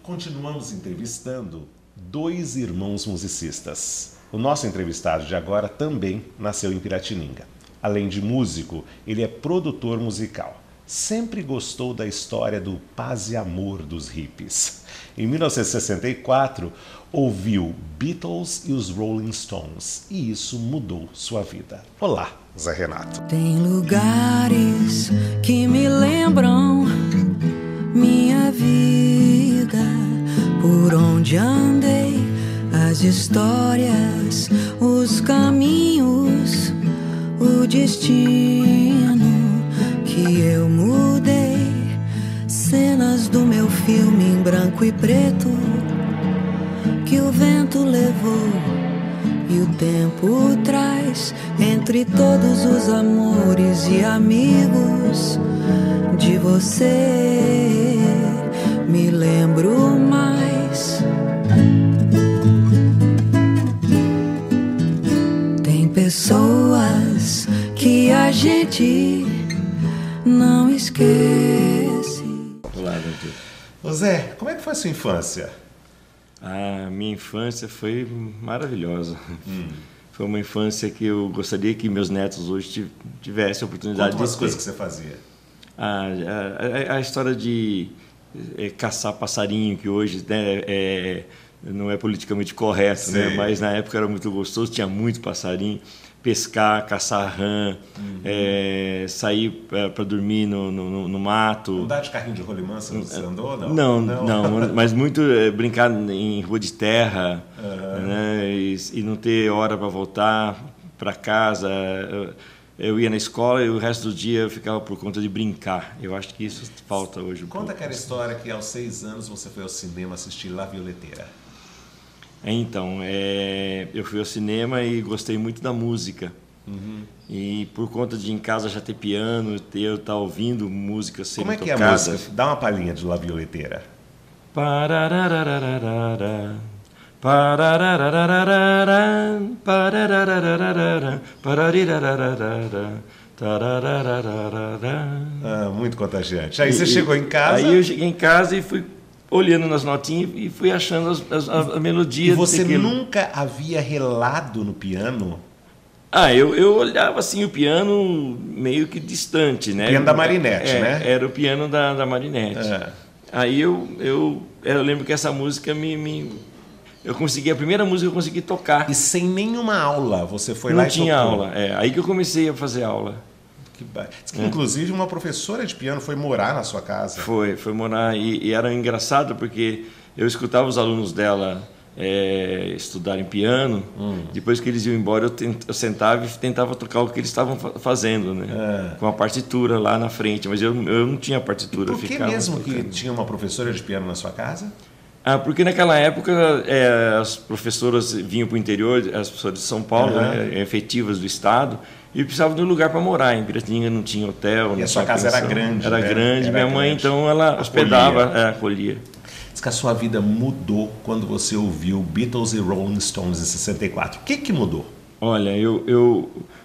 Continuamos entrevistando dois irmãos musicistas. O nosso entrevistado de agora também nasceu em Piratininga. Além de músico, ele é produtor musical. Sempre gostou da história do paz e amor dos hippies. Em 1964, ouviu Beatles e os Rolling Stones e isso mudou sua vida. Olá, Zé Renato. Tem lugares que me lembram minha vida, por onde andei, as histórias, os caminhos, o destino que eu mudei, cenas do meu filme em branco e preto que o vento levou e o tempo traz. Entre todos os amores e amigos de você me lembro mais. Tem pessoas que a gente não esquece. Olá, doutor. Ô Zé, como é que foi a sua infância? A minha infância foi maravilhosa. Foi uma infância que eu gostaria que meus netos hoje tivessem a oportunidade de ter. Conta umas coisas que você fazia. A história de caçar passarinho, que hoje, né, não é politicamente correto, né? Mas na época era muito gostoso, tinha muito passarinho. Pescar, caçar rã, sair para dormir no mato. Andar de carrinho de rolimã, você andou? Não, mas muito brincar em rua de terra, né, e não ter hora para voltar para casa. Eu ia na escola e o resto do dia eu ficava por conta de brincar. Eu acho que isso falta hoje um pouco. Conta aquela história que aos 6 anos você foi ao cinema assistir La Violeteira. Então, eu fui ao cinema e gostei muito da música. E por conta de em casa já ter piano, eu estar ouvindo música sendo Como é que tocada. é a música? Dá uma palhinha de La Violeteira. Muito contagiante. Aí você chegou em casa... Aí eu cheguei em casa e fui olhando nas notinhas e fui achando a melodia. E você nunca havia relado no piano? Eu olhava assim o piano meio que distante, né? O piano da Marinette, né? Era o piano da Marinette. Aí eu lembro que essa música eu consegui, a primeira música eu consegui tocar. E sem nenhuma aula, você foi lá e tocou? Não tinha aula, aí que eu comecei a fazer aula. Diz que, inclusive, uma professora de piano foi morar na sua casa. Foi morar, e era engraçado porque eu escutava os alunos dela estudarem piano, depois que eles iam embora eu sentava e tentava tocar o que eles estavam fazendo, né? Com a partitura lá na frente, mas eu não tinha partitura. E por que mesmo que tinha uma professora de piano na sua casa? Porque naquela época as professoras vinham para o interior, as professoras de São Paulo, né, efetivas do estado, e precisavam de um lugar para morar. Em Piratininga não tinha hotel. E a sua casa era grande, Era né? grande. Minha mãe, então, ela hospedava, acolhia. Diz que a sua vida mudou quando você ouviu Beatles e Rolling Stones em 64. O que mudou? Olha,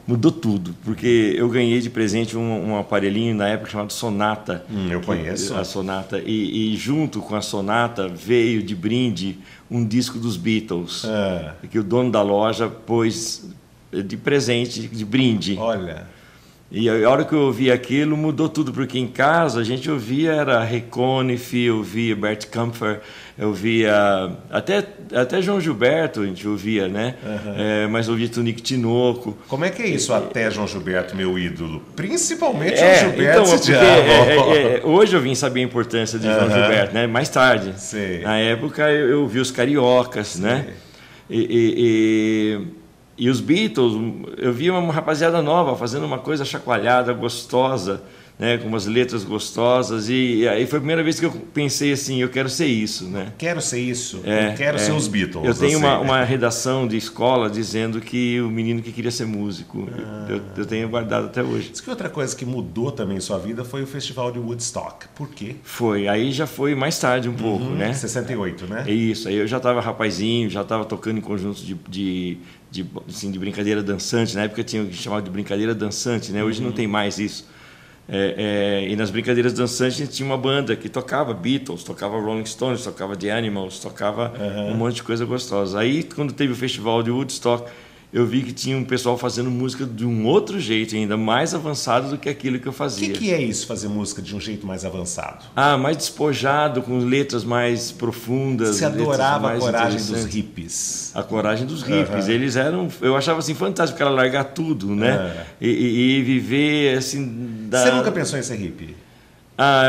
mudou tudo, porque eu ganhei de presente um aparelhinho na época chamado Sonata. Eu conheço. A Sonata. E junto com a Sonata veio de brinde um disco dos Beatles, que o dono da loja pôs de presente, de brinde. Olha. E a hora que eu ouvi aquilo, mudou tudo, porque em casa a gente ouvia, era Ray Conniff, eu ouvia Bert Kaempfer, eu ouvia até João Gilberto, a gente ouvia, né? Mas ouvia Tonico Tinoco. Como é que é isso, até João Gilberto, meu ídolo? Principalmente João Gilberto. Então, hoje eu vim saber a importância de João Gilberto, né? Mais tarde. Sei. Na época eu ouvi os Cariocas, né? E os Beatles, eu vi uma rapaziada nova fazendo uma coisa chacoalhada, gostosa, né, com umas letras gostosas, e aí foi a primeira vez que eu pensei assim, eu quero ser isso, né? Quero ser isso, eu quero ser os Beatles. Eu tenho uma redação de escola dizendo que o menino que queria ser músico, eu tenho guardado até hoje. Diz que outra coisa que mudou também em sua vida foi o Festival de Woodstock, por quê? Aí já foi mais tarde um pouco, né? 68, né? É isso, aí eu já estava rapazinho, já estava tocando em conjuntos de brincadeira dançante, na época tinha o que chamava de brincadeira dançante, né? Hoje não tem mais isso. E nas brincadeiras dançantes a gente tinha uma banda que tocava Beatles, tocava Rolling Stones, tocava The Animals, tocava um monte de coisa gostosa. Aí, quando teve o festival de Woodstock, eu vi que tinha um pessoal fazendo música de um outro jeito, ainda mais avançado do que aquilo que eu fazia. O que é isso, fazer música de um jeito mais avançado? Mais despojado, com letras mais profundas. Você adorava a coragem dos hippies. A coragem dos hippies. Eles eram... Eu achava assim fantástico, o cara largar tudo, né? E viver assim... Você nunca pensou em ser hippie?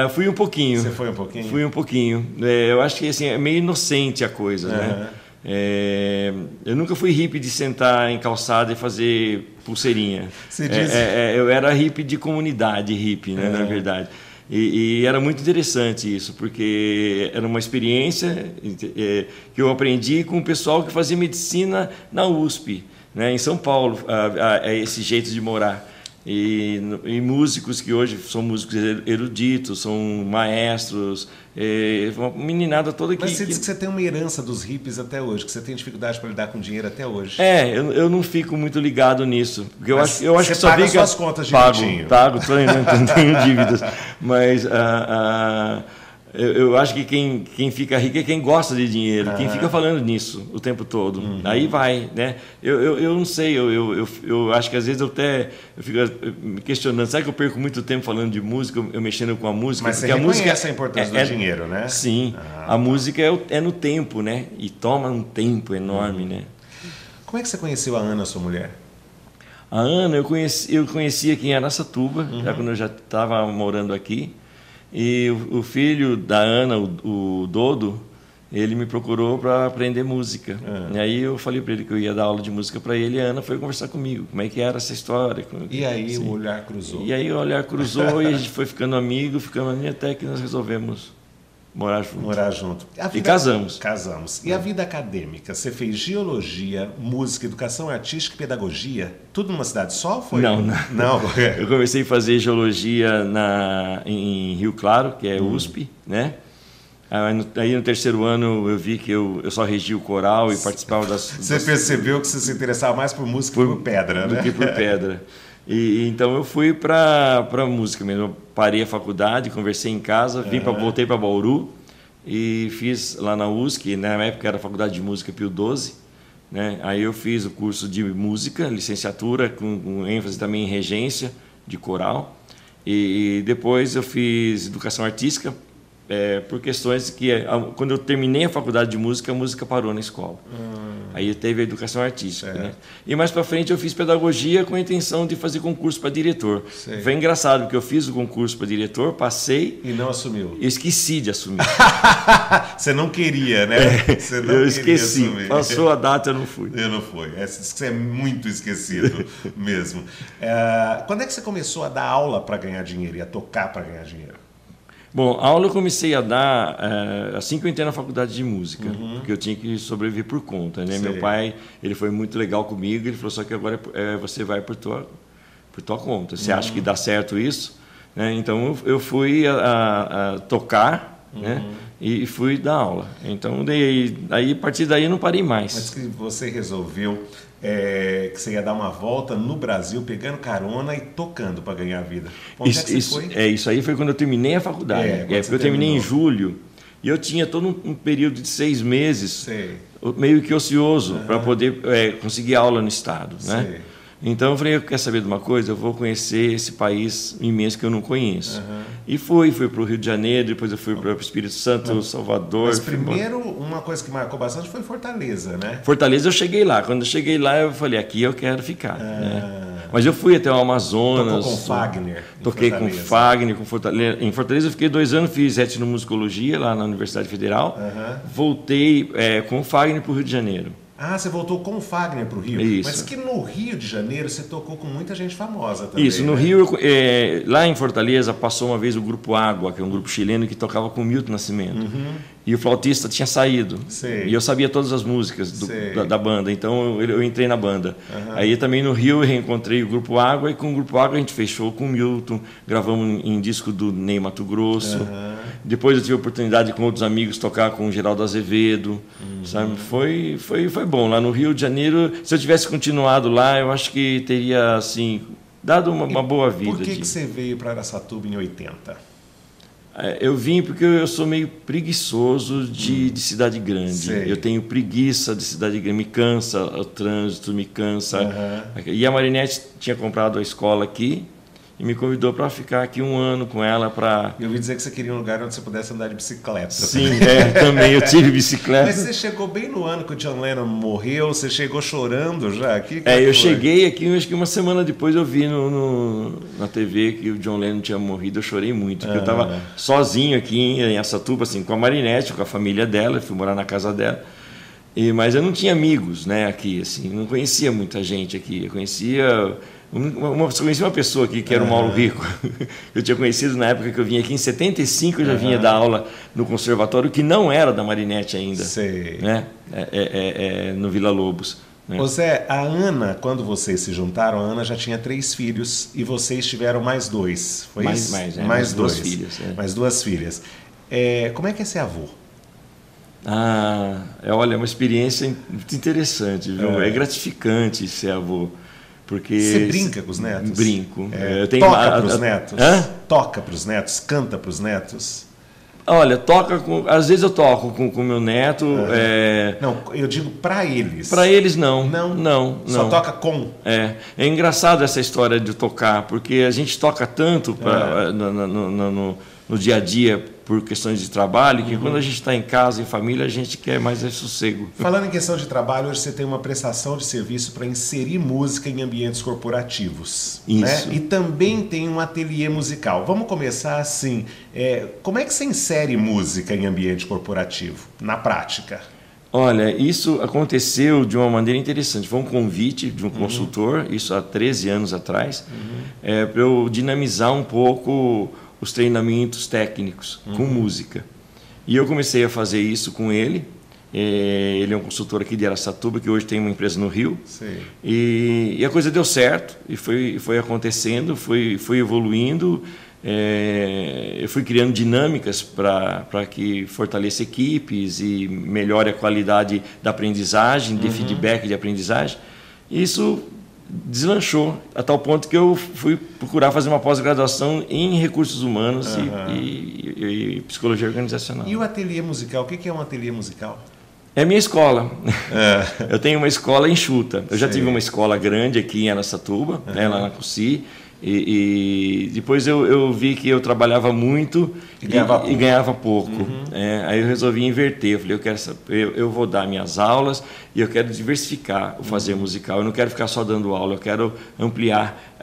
Eu fui um pouquinho. Você foi um pouquinho? Fui um pouquinho. Eu acho que assim, é meio inocente a coisa, né? Eu nunca fui hippie de sentar em calçada e fazer pulseirinha. Você diz... eu era hippie de comunidade, hippie, né, na verdade. E era muito interessante isso, porque era uma experiência que eu aprendi com o pessoal que fazia medicina na USP, né, em São Paulo, esse jeito de morar. E músicos que hoje são músicos eruditos, são maestros, uma meninada toda que... Mas você diz que você tem uma herança dos hippies até hoje, que você tem dificuldade para lidar com dinheiro até hoje. Eu não fico muito ligado nisso, porque eu acho que só paga fica... suas contas direitinho. Pago, não tenho dívidas, mas... Eu acho que quem fica rico é quem gosta de dinheiro, quem fica falando nisso o tempo todo. Aí vai, né? Eu não sei, eu acho que às vezes eu fico me questionando, será que eu perco muito tempo falando de música, eu mexendo com a música? Mas porque você reconhece a música a importância do dinheiro, né? Sim, a música é no tempo, né? E toma um tempo enorme, né? Como é que você conheceu a Ana, sua mulher? A Ana, eu conheci aqui em Araçatuba, já quando eu já estava morando aqui. E o filho da Ana, o Dodo, ele me procurou para aprender música. E aí eu falei para ele que eu ia dar aula de música para ele, e a Ana foi conversar comigo, como é que era essa história. E aí o olhar cruzou. E aí o olhar cruzou e a gente foi ficando amigo, até que nós resolvemos morar junto. E casamos. E a vida acadêmica? Você fez geologia, música, educação artística e pedagogia? Tudo numa cidade só? Foi? Não. Eu comecei a fazer geologia em Rio Claro, que é USP, né? Aí no terceiro ano eu vi que eu só regia o coral e participava das... Você percebeu que você se interessava mais por música que por pedra, né? Do que por pedra. Então eu fui para música mesmo. Eu parei a faculdade, conversei em casa, voltei para Bauru e fiz lá na USC, na época era a Faculdade de Música Pio XII, né? Aí eu fiz o curso de música, licenciatura, com ênfase também em regência de coral, e depois eu fiz educação artística, por questões que quando eu terminei a faculdade de música, a música parou na escola. Aí teve a educação artística, né? E mais para frente eu fiz pedagogia com a intenção de fazer concurso para diretor. Foi engraçado porque eu fiz o concurso para diretor, passei... E não assumiu. Eu esqueci de assumir. Você não queria, né? Eu esqueci. Assumir. Passou a data, eu não fui. Você é muito esquecido mesmo. Quando é que você começou a dar aula para ganhar dinheiro e a tocar para ganhar dinheiro? Bom, a aula eu comecei a dar assim que eu entrei na faculdade de música, porque eu tinha que sobreviver por conta, né? Meu pai, ele foi muito legal comigo, ele falou, só que agora você vai por tua conta. Você acha que dá certo isso? Né? Então eu fui a tocar, né? E fui dar aula. Então a partir daí eu não parei mais. Mas que você resolveu que você ia dar uma volta no Brasil, pegando carona e tocando para ganhar a vida. Onde é que você foi? Isso aí foi quando eu terminei a faculdade. Porque eu terminei em julho e eu tinha todo um período de 6 meses meio que ocioso para poder conseguir aula no estado, né? Então eu falei, quer saber de uma coisa? Eu vou conhecer esse país imenso que eu não conheço. E fui para o Rio de Janeiro, depois eu fui para o Espírito Santo, Salvador. Mas primeiro, uma coisa que marcou bastante foi Fortaleza, né? Fortaleza eu cheguei lá. Quando eu cheguei lá, eu falei, aqui eu quero ficar. Né? Mas eu fui até o Amazonas. Tocou com Fagner? Toquei com Fagner, com Fortaleza. Em Fortaleza eu fiquei 2 anos, fiz etnomusicologia lá na Universidade Federal. Voltei com o Fagner para o Rio de Janeiro. Você voltou com o Fagner para o Rio. Isso. Mas que no Rio de Janeiro você tocou com muita gente famosa também. Isso, no Rio, lá em Fortaleza, passou uma vez o Grupo Água, que é um grupo chileno que tocava com Milton Nascimento. E o flautista tinha saído. E eu sabia todas as músicas da banda, então eu entrei na banda. Aí também no Rio eu reencontrei o Grupo Água, e com o Grupo Água a gente fechou com o Milton, gravamos em disco do Ney Mato Grosso. Depois eu tive a oportunidade com outros amigos tocar com o Geraldo Azevedo. Sabe? Foi bom. Lá no Rio de Janeiro, se eu tivesse continuado lá, eu acho que teria assim, dado uma boa vida. Por que você veio para Araçatuba em 80? Eu vim porque eu sou meio preguiçoso de cidade grande. Sei. Eu tenho preguiça de cidade grande, me cansa o trânsito, me cansa. E a Marinette tinha comprado a escola aqui e me convidou para ficar aqui um ano com ela para... Eu ouvi dizer que você queria um lugar onde você pudesse andar de bicicleta. Sim, também eu tive bicicleta. Mas você chegou bem no ano que o John Lennon morreu, você chegou chorando já aqui? Eu cheguei aqui, acho que uma semana depois eu vi na TV que o John Lennon tinha morrido, eu chorei muito, porque eu estava sozinho aqui em Araçatuba, assim, com a Marinette, com a família dela, eu fui morar na casa dela, mas eu não tinha amigos, né, aqui, assim, não conhecia muita gente aqui, eu conhecia... conheci uma pessoa aqui que era o Mauro Rico. Eu tinha conhecido na época que eu vinha aqui, em 75 eu já vinha dar aula no conservatório, que não era da Marinette ainda. Sei. Né? No Vila Lobos. Né? Ô Zé, a Ana, quando vocês se juntaram, a Ana já tinha 3 filhos e vocês tiveram mais 2. Foi isso? Mais 2 filhos. Mais 2 filhas. Como é que é ser avô? Olha, é uma experiência muito interessante, viu? É gratificante ser avô. Porque você brinca com os netos? Brinco. Toca para os netos? Toca para os netos? Canta para os netos? Olha, às vezes eu toco com meu neto. Não, eu digo para eles. Para eles não. Não. Só toca com? É engraçado essa história de tocar, porque a gente toca tanto no dia a dia por questões de trabalho, que quando a gente está em casa, em família, a gente quer mais sossego. Falando em questão de trabalho, hoje você tem uma prestação de serviço para inserir música em ambientes corporativos. Isso. Né? E também tem um ateliê musical. Vamos começar assim. Como é que você insere música em ambiente corporativo, na prática? Olha, isso aconteceu de uma maneira interessante. Foi um convite de um consultor, isso há 13 anos atrás, para eu dinamizar um pouco os treinamentos técnicos com música. E eu comecei a fazer isso com ele. Ele é um consultor aqui de Araçatuba, que hoje tem uma empresa no Rio. Sim. E a coisa deu certo, e foi acontecendo, foi evoluindo. Eu fui criando dinâmicas para que fortaleça equipes e melhore a qualidade da aprendizagem, de feedback de aprendizagem. Isso deslanchou a tal ponto que eu fui procurar fazer uma pós-graduação em recursos humanos e psicologia organizacional. E o ateliê musical? O que é um ateliê musical? É minha escola. Eu tenho uma escola enxuta. Eu já tive uma escola grande aqui em Araçatuba, lá na CUSI, e depois eu vi que eu trabalhava muito e ganhava pouco. Aí eu resolvi inverter. Eu falei, eu vou dar minhas aulas e eu quero diversificar o fazer musical. Eu não quero ficar só dando aula, eu quero ampliar,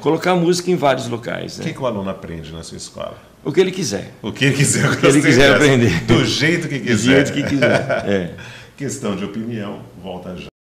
colocar música em vários locais. O que o aluno aprende na sua escola? O que ele quiser. O que ele quiser. O que ele quiser aprender. Do jeito que quiser. Do jeito que quiser. Questão de opinião, volta já.